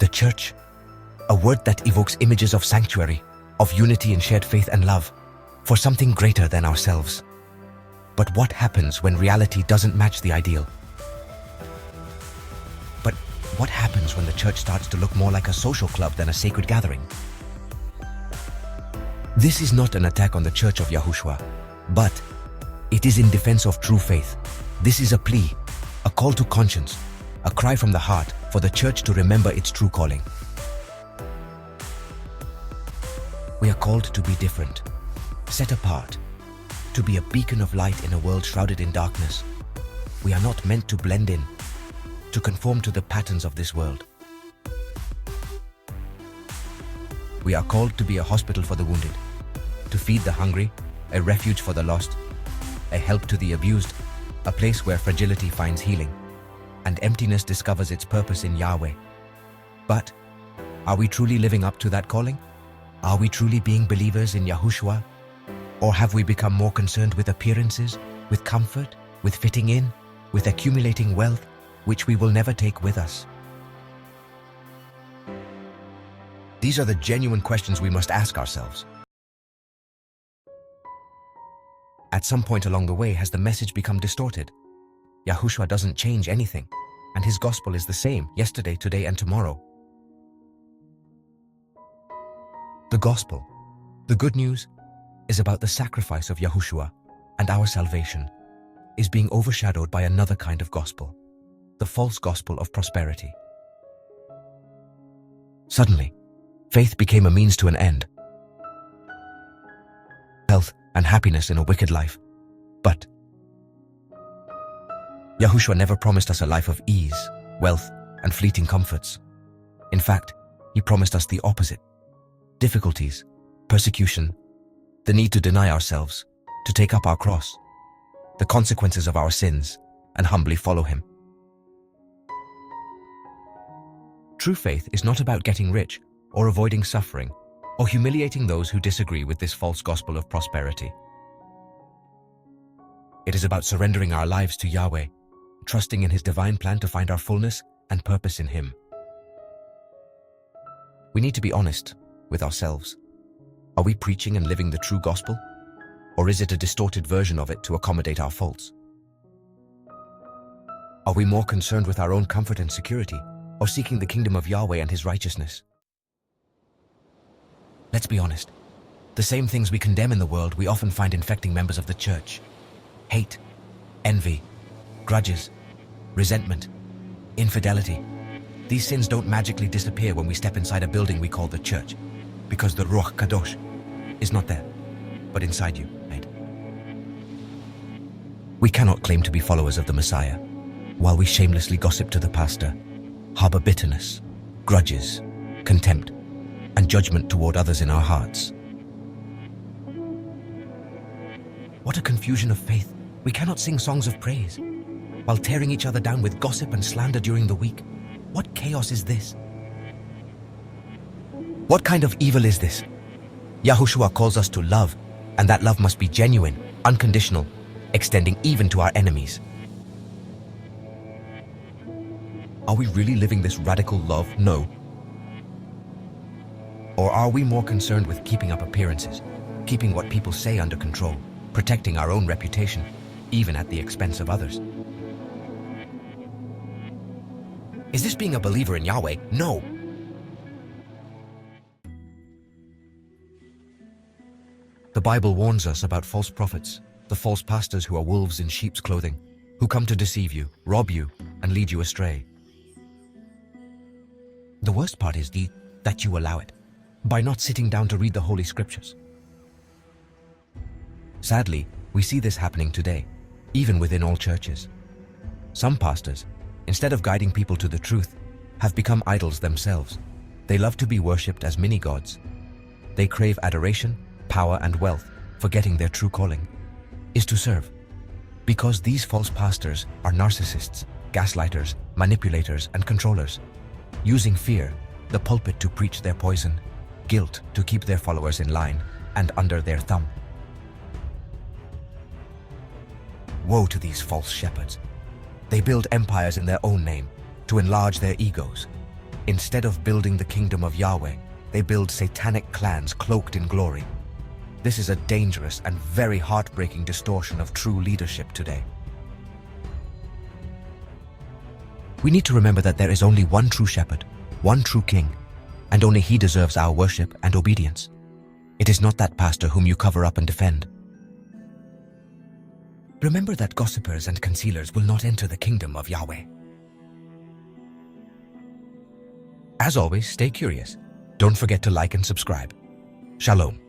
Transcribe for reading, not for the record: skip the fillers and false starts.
church, a word that evokes images of sanctuary, of unity in shared faith and love, for something greater than ourselves. But what happens when reality doesn't match the ideal? But what happens when the church starts to look more like a social club than a sacred gathering? This is not an attack on the Church of Yahushua, but it is in defense of true faith. This is a plea, a call to conscience, a cry from the heart for the church to remember its true calling. We are called to be different, set apart, to be a beacon of light in a world shrouded in darkness. We are not meant to blend in, to conform to the patterns of this world. We are called to be a hospital for the wounded, to feed the hungry, a refuge for the lost, a help to the abused, a place where fragility finds healing, and emptiness discovers its purpose in Yahweh. But are we truly living up to that calling? Are we truly being believers in Yahushua? Or have we become more concerned with appearances, with comfort, with fitting in, with accumulating wealth, which we will never take with us? These are the genuine questions we must ask ourselves. At some point along the way, has the message become distorted? Yahushua doesn't change anything, and his gospel is the same yesterday, today, and tomorrow. The gospel, the good news, is about the sacrifice of Yahushua, and our salvation is being overshadowed by another kind of gospel, the false gospel of prosperity. Suddenly, faith became a means to an end. Health and happiness in a wicked life. But Yahushua never promised us a life of ease, wealth, and fleeting comforts. In fact, he promised us the opposite: difficulties, persecution, the need to deny ourselves, to take up our cross, the consequences of our sins, and humbly follow him. True faith is not about getting rich or avoiding suffering or humiliating those who disagree with this false gospel of prosperity. It is about surrendering our lives to Yahweh, trusting in his divine plan to find our fullness and purpose in him. We need to be honest with ourselves. Are we preaching and living the true gospel? Or is it a distorted version of it to accommodate our faults? Are we more concerned with our own comfort and security, or seeking the kingdom of Yahweh and his righteousness? Let's be honest. The same things we condemn in the world we often find infecting members of the church. Hate, envy, grudges, resentment, infidelity. These sins don't magically disappear when we step inside a building we call the church, because the Ruach Kadosh is not there, but inside you. Right? We cannot claim to be followers of the Messiah while we shamelessly gossip to the pastor, harbor bitterness, grudges, contempt, and judgment toward others in our hearts. What a confusion of faith. We cannot sing songs of praise while tearing each other down with gossip and slander during the week. What chaos is this? What kind of evil is this? Yahushua calls us to love, and that love must be genuine, unconditional, extending even to our enemies. Are we really living this radical love? No. Or are we more concerned with keeping up appearances, keeping what people say under control, protecting our own reputation, even at the expense of others? Is this being a believer in Yahweh? No. The Bible warns us about false prophets, the false pastors who are wolves in sheep's clothing, who come to deceive you, rob you, and lead you astray. The worst part is that you allow it, by not sitting down to read the Holy Scriptures. Sadly, we see this happening today, even within all churches. Some pastors, instead of guiding people to the truth, have become idols themselves. They love to be worshipped as mini-gods. They crave adoration, power, and wealth, forgetting their true calling is to serve. Because these false pastors are narcissists, gaslighters, manipulators, and controllers, using fear, the pulpit, to preach their poison, guilt to keep their followers in line and under their thumb. Woe to these false shepherds. They build empires in their own name to enlarge their egos. Instead of building the kingdom of Yahweh, they build satanic clans cloaked in glory. This is a dangerous and very heartbreaking distortion of true leadership today. We need to remember that there is only one true shepherd, one true king, and only he deserves our worship and obedience. It is not that pastor whom you cover up and defend. Remember that gossipers and concealers will not enter the kingdom of Yahweh. As always, stay curious. Don't forget to like and subscribe. Shalom.